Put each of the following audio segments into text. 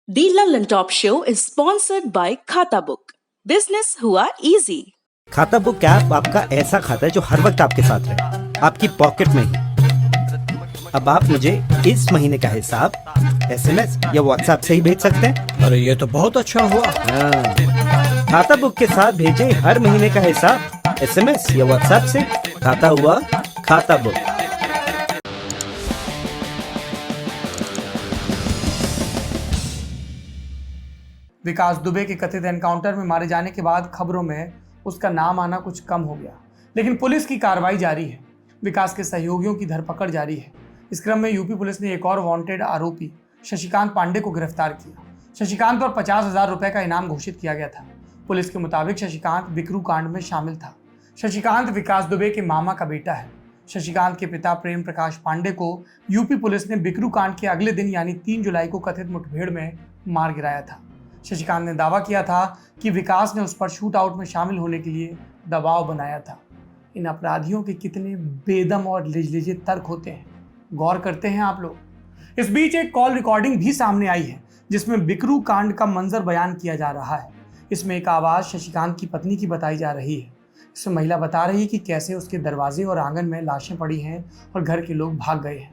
The London Top Show is sponsored by खाता book. Business हुआ easy. खाता book app आपका ऐसा खाता है जो हर वक्त आपके साथ रहे, आपकी पॉकेट में ही। अब आप मुझे इस महीने का हिसाब SMS या WhatsApp से ही भेज सकते हैं। अरे ये तो बहुत अच्छा हुआ। खाता बुक के साथ भेजें हर महीने का हिसाब SMS या WhatsApp से। खाता हुआ खाता बुक। विकास दुबे के कथित एनकाउंटर में मारे जाने के बाद खबरों में उसका नाम आना कुछ कम हो गया, लेकिन पुलिस की कार्रवाई जारी है। विकास के सहयोगियों की धरपकड़ जारी है। इस क्रम में यूपी पुलिस ने एक और वांटेड आरोपी शशिकांत पांडे को गिरफ्तार किया। शशिकांत पर 50,000 रुपए का इनाम घोषित किया गया था। पुलिस के मुताबिक शशिकांत बिकरू कांड में शामिल था। शशिकांत विकास दुबे के मामा का बेटा है। शशिकांत के पिता प्रेम प्रकाश पांडे को यूपी पुलिस ने बिकरू कांड के अगले दिन यानी 3 जुलाई को कथित मुठभेड़ में मार गिराया था। शशिकांत ने दावा किया था कि विकास ने उस पर शूट आउट में शामिल होने के लिए दबाव बनाया था। इन अपराधियों के कितने बेदम और लिजलिजे तर्क होते हैं, गौर करते हैं आप लोग। इस बीच एक कॉल रिकॉर्डिंग भी सामने आई है जिसमें बिकरू कांड का मंजर बयान किया जा रहा है। इसमें एक आवाज़ शशिकांत की पत्नी की बताई जा रही है। इसमें महिला बता रही है कि कैसे उसके दरवाजे और आंगन में लाशें पड़ी हैं और घर के लोग भाग गए हैं।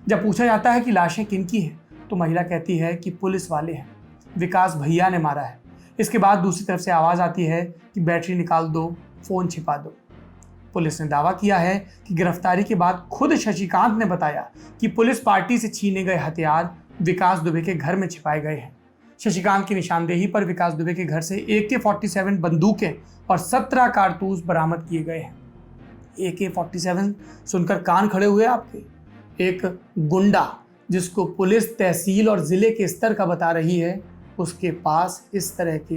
जब पूछा जाता है कि लाशें किनकी हैं, तो महिला कहती है कि पुलिस वाले हैं, विकास भैया ने मारा है। इसके बाद दूसरी तरफ से आवाज़ आती है कि बैटरी निकाल दो, फ़ोन छिपा दो। पुलिस ने दावा किया है कि गिरफ्तारी के बाद खुद शशिकांत ने बताया कि पुलिस पार्टी से छीने गए हथियार विकास दुबे के घर में छिपाए गए हैं। शशिकांत की निशानदेही पर विकास दुबे के घर से AK-47 बंदूकें और 17 कारतूस बरामद किए गए हैं। AK-47 सुनकर कान खड़े हुए आपके। एक गुंडा जिसको पुलिस तहसील और जिले के स्तर का बता रही है, उसके पास इस तरह के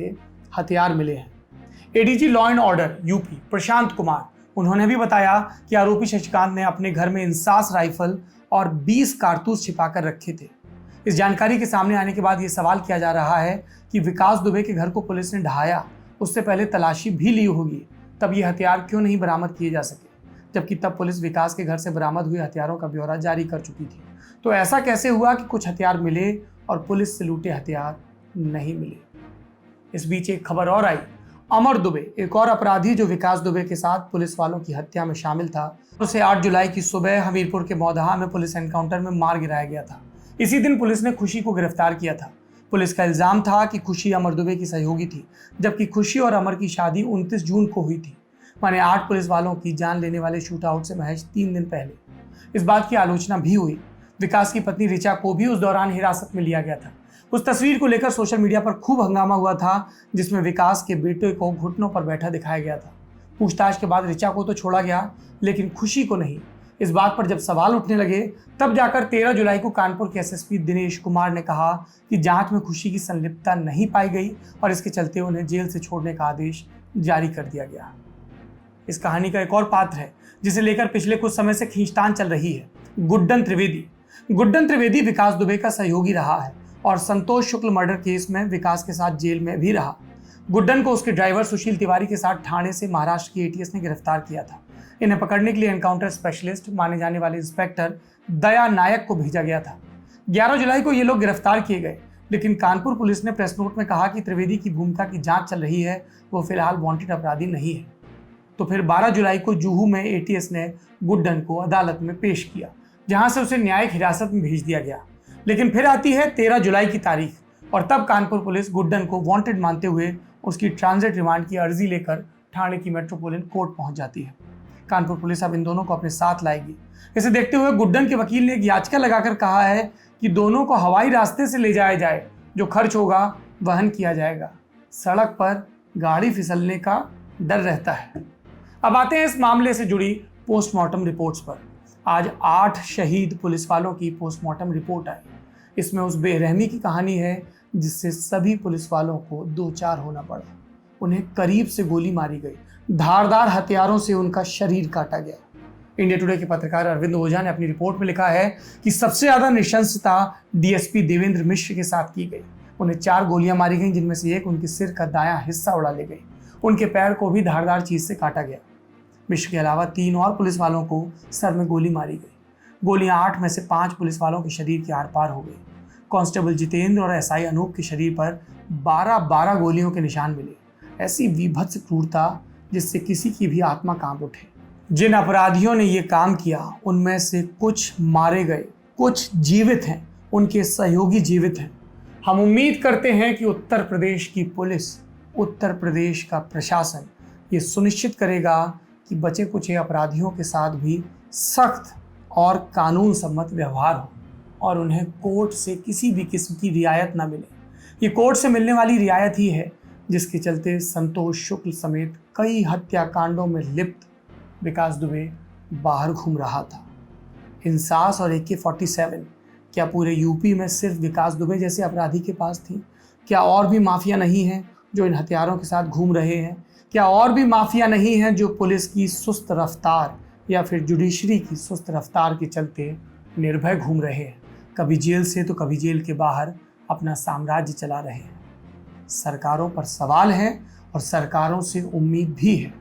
हथियार मिले हैं। ADG law and order UP Prashant Kumar, उन्होंने भी बताया कि आरोपी शशिकांत ने अपने घर में इंसास राइफल और 20 कारतूस छिपाकर रखे थे। इस जानकारी के सामने आने के बाद ये सवाल किया जा रहा है कि विकास दुबे के घर को पुलिस ने ढहाया, उससे पहले तलाशी भी ली होगी, तब ये हथियार क्यों नहीं बरामद किए जा सके, जबकि तब पुलिस विकास के घर से बरामद हुए हथियारों का ब्यौरा जारी कर चुकी थी। तो ऐसा कैसे हुआ कि कुछ हथियार मिले और पुलिस से लूटे हथियार नहीं मिले। इस बीच एक खबर और आई। अमर दुबे, एक और अपराधी जो विकास दुबे के साथ पुलिस वालों की हत्या में शामिल था, उसे 8 जुलाई की सुबह हमीरपुर के मौदहा में पुलिस एनकाउंटर में मार गिराया गया था। इसी दिन पुलिस ने खुशी को गिरफ्तार किया था। पुलिस का इल्जाम था कि खुशी अमर दुबे की सहयोगी थी, जबकि खुशी और अमर की शादी 29 जून को हुई थी, माने 8 पुलिस वालों की जान लेने वाले शूट आउट से महज 3 दिन पहले। इस बात की आलोचना भी हुई। विकास की पत्नी ऋचा को भी उस दौरान हिरासत में लिया गया था। उस तस्वीर को लेकर सोशल मीडिया पर खूब हंगामा हुआ था, जिसमें विकास के बेटे को घुटनों पर बैठा दिखाया गया था। पूछताछ के बाद ऋचा को तो छोड़ा गया, लेकिन खुशी को नहीं। इस बात पर जब सवाल उठने लगे, तब जाकर 13 जुलाई को कानपुर के SSP दिनेश कुमार ने कहा कि जांच में खुशी की संलिप्तता नहीं पाई गई और इसके चलते उन्हें जेल से छोड़ने का आदेश जारी कर दिया गया। इस कहानी का एक और पात्र है जिसे लेकर पिछले कुछ समय से खींचतान चल रही है, गुड्डन त्रिवेदी। गुड्डन त्रिवेदी विकास दुबे का सहयोगी रहा है और संतोष शुक्ल मर्डर केस में विकास के साथ जेल में भी रहा। गुड्डन को उसके ड्राइवर सुशील तिवारी के साथ ठाणे से महाराष्ट्र की ATS ने गिरफ्तार किया था। इन्हें पकड़ने के लिए एनकाउंटर स्पेशलिस्ट माने जाने वाले इंस्पेक्टर दया नायक को भेजा गया था। 11 जुलाई को ये लोग गिरफ्तार किए गए, लेकिन कानपुर पुलिस ने प्रेस नोट में कहा कि त्रिवेदी की भूमिका की जांच चल रही है, वो फिलहाल वांटेड अपराधी नहीं है। तो फिर 12 जुलाई को जुहू में ATS ने गुड्डन को अदालत में पेश किया, जहां से उसे न्यायिक हिरासत में भेज दिया गया। लेकिन फिर आती है 13 जुलाई की तारीख और तब कानपुर पुलिस गुड्डन को वांटेड मानते हुए उसकी ट्रांजिट रिमांड की अर्जी लेकर ठाणे की मेट्रोपोलिटन कोर्ट पहुंच जाती है। कानपुर पुलिस अब इन दोनों को अपने साथ लाएगी। इसे देखते हुए गुड्डन के वकील ने एक याचिका लगाकर कहा है कि दोनों को हवाई रास्ते से ले जाया जाए, जो खर्च होगा वहन किया जाएगा। सड़क पर गाड़ी फिसलने का डर रहता है। अब आते हैं इस मामले से जुड़ी पोस्टमार्टम रिपोर्ट्स पर। आज 8 शहीद पुलिस वालों की पोस्टमार्टम रिपोर्ट आई। इसमें उस बेरहमी की कहानी है जिससे सभी पुलिस वालों को दो चार होना पड़ा। उन्हें करीब से गोली मारी गई, धारदार हथियारों से उनका शरीर काटा गया। इंडिया टुडे के पत्रकार अरविंद ओझा ने अपनी रिपोर्ट में लिखा है कि सबसे ज्यादा नृशंसता DSP देवेंद्र मिश्र के साथ की गई। उन्हें 4 गोलियां मारी गईं, जिनमें से एक उनके सिर का दायां हिस्सा उड़ा ले गई। उनके पैर को भी धारदार चीज से काटा गया। मिश्र के अलावा 3 और पुलिस वालों को सर में गोली मारी गई। गोलियां 8 में से 5 पुलिस वालों के शरीर के आर पार हो गई। कांस्टेबल जितेंद्र और एसआई अनूप के शरीर पर 12-12 गोलियों के निशान मिले। ऐसी विभत्स क्रूरता जिससे किसी की भी आत्मा कांप उठे। जिन अपराधियों ने ये काम किया उनमें से कुछ मारे गए, कुछ जीवित हैं, उनके सहयोगी जीवित हैं। हम उम्मीद करते हैं कि उत्तर प्रदेश की पुलिस, उत्तर प्रदेश का प्रशासन ये सुनिश्चित करेगा कि बचे कुचे अपराधियों के साथ भी सख्त और कानून सम्मत व्यवहार हो और उन्हें कोर्ट से किसी भी किस्म की रियायत ना मिले। ये कोर्ट से मिलने वाली रियायत ही है जिसके चलते संतोष शुक्ल समेत कई हत्याकांडों में लिप्त विकास दुबे बाहर घूम रहा था। इंसास और AK-47 क्या पूरे यूपी में सिर्फ विकास दुबे जैसे अपराधी के पास थी? क्या और भी माफिया नहीं हैं जो इन हथियारों के साथ घूम रहे हैं? क्या और भी माफिया नहीं हैं जो पुलिस की सुस्त रफ्तार या फिर जुडिशरी की सुस्त रफ्तार के चलते निर्भय घूम रहे हैं, कभी जेल से तो कभी जेल के बाहर अपना साम्राज्य चला रहे हैं? सरकारों पर सवाल है और सरकारों से उम्मीद भी है